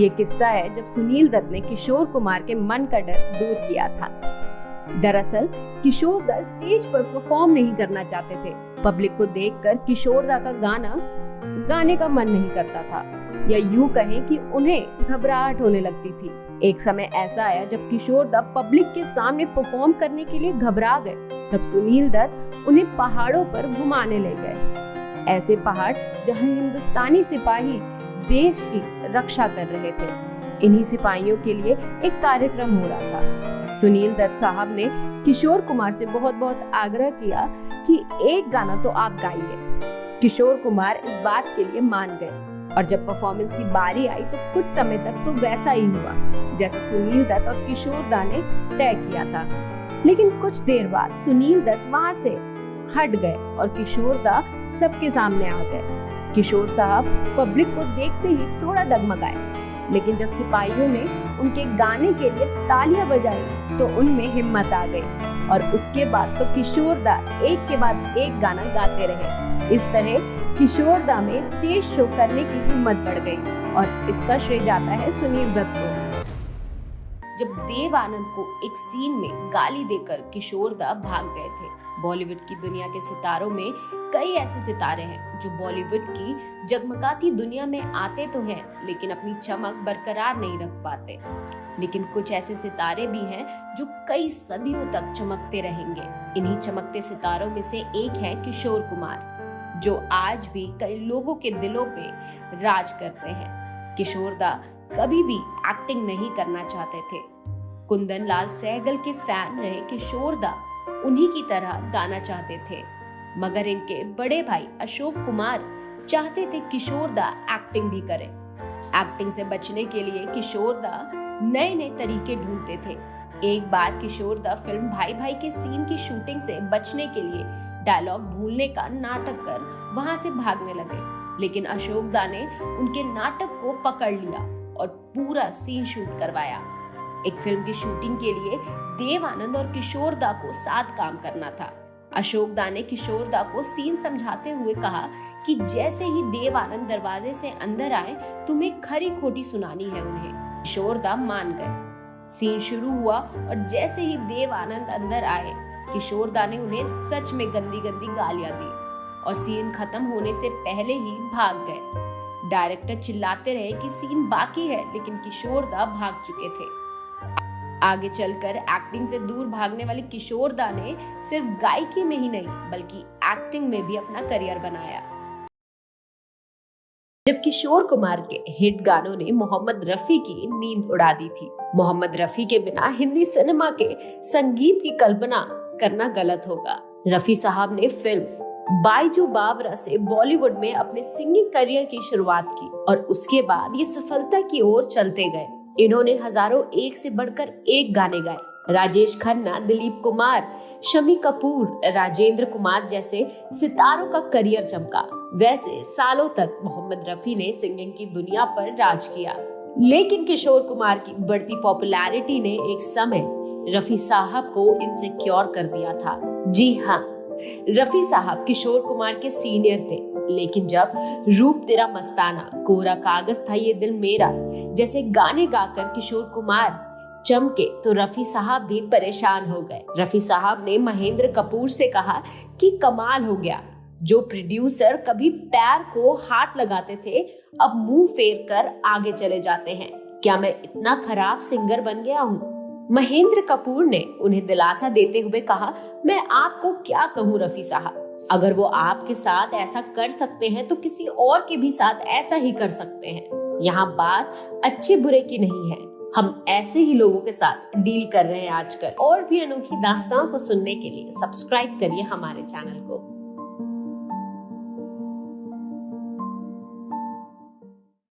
ये किस्सा है जब सुनील दत्त ने किशोर कुमार के मन का डर दूर किया था। दरअसल किशोर दा स्टेज पर परफॉर्म नहीं करना चाहते थे। पब्लिक को देखकर किशोर दा का गाना गाने का मन नहीं करता था, या यूं कहें कि उन्हें घबराहट होने लगती थी। एक समय ऐसा आया जब किशोर दा पब्लिक के सामने परफॉर्म करने के लिए घबरा गए। तब सुनील दत्त उन्हें पहाड़ों पर घुमाने ले गए, ऐसे पहाड़ जहां हिंदुस्तानी सिपाही देश की रक्षा कर रहे थे। इन्हीं सिपाहियों के लिए एक कार्यक्रम हो रहा था। सुनील दत्त साहब ने किशोर कुमार से बहुत आग्रह किया कि एक गाना तो आप गाइए। किशोर कुमार इस बात के लिए मान गए, और जब परफॉर्मेंस की बारी आई तो कुछ समय तक तो वैसा ही हुआ जैसे सुनील दत्त और किशोर दा ने तय किया था। लेकिन कुछ देर बाद सुनील दत्त वहां से हट गए और किशोर दा सबके सामने आ गए। किशोर साहब पब्लिक को देखते ही थोड़ा डगमगाए, लेकिन जब सिपाहियों ने उनके गाने के लिए तालियां बजाई तो उनमें हिम्मत आ गई, और उसके बाद तो किशोर दा एक के बाद एक गाना गाते रहे। इस तरह किशोर दा में स्टेज शो करने की हिम्मत बढ़ गई, और इसका श्रेय जाता है सुनील दत्त को। जब देव आनंद को एक सीन में गाली देकर किशोर दा भाग गए थे। बॉलीवुड की दुनिया के सितारों में कई ऐसे सितारे हैं जो बॉलीवुड की जगमगाती दुनिया में आते तो हैं, लेकिन अपनी चमक बरकरार नहीं रख पाते। लेकिन कुछ ऐसे सितारे भी हैं जो कई सदियों तक चमकते रहेंगे। इन्हीं चमकते सितारों में से एक है किशोर कुमार, जो आज भी कई लोगों के दिलों पे राज करते हैं। किशोर दा कभी भी एक्टिंग नहीं करना चाहते थे। कुंदन लाल सहगल के फैन रहे किशोर दा उन्हीं की तरह गाना चाहते थे, मगर इनके बड़े भाई अशोक कुमार चाहते थे किशोर दा एक्टिंग भी करे। एक्टिंग से बचने के लिए किशोर दा नए नए तरीके ढूंढते थे। एक बार किशोर दा फिल्म भाई भाई के सीन की शूटिंग से बचने के लिए डायलॉग भूलने का नाटक कर वहां से भागने लगे, लेकिन अशोक दा ने उनके नाटक को पकड़ लिया और पूरा सीन शूट करवाया। एक फिल्म की शूटिंग के लिए देव आनंद और किशोर दा को साथ काम करना था। अशोक दा ने किशोर दा को सीन समझाते हुए कहा कि जैसे ही देव आनंद दरवाजे से अंदर आए तुम्हें खरी खोटी सुनानी है उन्हें। किशोर दा मान गए। सीन शुरू हुआ और जैसे ही देव आनंद अंदर आए किशोर दा ने उन्हें सच में गंदी गंदी गालियां दी और सीन खत्म होने से पहले ही भाग गए। डायरेक्टर चिल्लाते रहे कि सीन बाकी है, लेकिन किशोर दा भाग चुके थे। आगे चलकर एक्टिंग से दूर भागने वाले किशोर दा ने सिर्फ गायकी में ही नहीं बल्कि एक्टिंग में भी अपना करियर बनाया। जब किशोर कुमार के हिट गानों ने मोहम्मद रफी की नींद उड़ा दी थी। मोहम्मद रफी के बिना हिंदी सिनेमा के संगीत की कल्पना करना गलत होगा। रफी साहब ने फिल्म बाइजू बावरा से बॉलीवुड में अपने सिंगिंग करियर की शुरुआत की और उसके बाद ये सफलता की ओर चलते गए। इन्होंने हजारों एक से बढ़कर एक गाने गाए। राजेश खन्ना, दिलीप कुमार, शम्मी कपूर, राजेंद्र कुमार जैसे सितारों का करियर चमका। वैसे सालों तक मोहम्मद रफी ने सिंगिंग की दुनिया पर राज किया, लेकिन किशोर कुमार की बढ़ती पॉपुलैरिटी ने एक समय रफी साहब को इनसिक्योर कर दिया था। जी हाँ, रफी साहब किशोर कुमार के सीनियर थे, लेकिन जब रूप तेरा मस्ताना, कोरा कागज था ये दिल मेरा जैसे गाने गाकर किशोर कुमार चमके तो रफी साहब भी परेशान हो गए। रफी साहब ने महेंद्र कपूर से कहा कि कमाल हो गया, जो प्रोड्यूसर कभी पैर को हाथ लगाते थे अब मुंह फेर कर आगे चले जाते हैं। क्या मैं इतना खराब सिंगर बन गया हूँ? महेंद्र कपूर ने उन्हें दिलासा देते हुए कहा, मैं आपको क्या कहूँ रफी साहब, अगर वो आपके साथ ऐसा कर सकते हैं तो किसी और के भी साथ ऐसा ही कर सकते हैं। यहाँ बात अच्छे बुरे की नहीं है, हम ऐसे ही लोगों के साथ डील कर रहे हैं आजकल। और भी अनोखी दास्तान को सुनने के लिए सब्सक्राइब करिए हमारे चैनल को।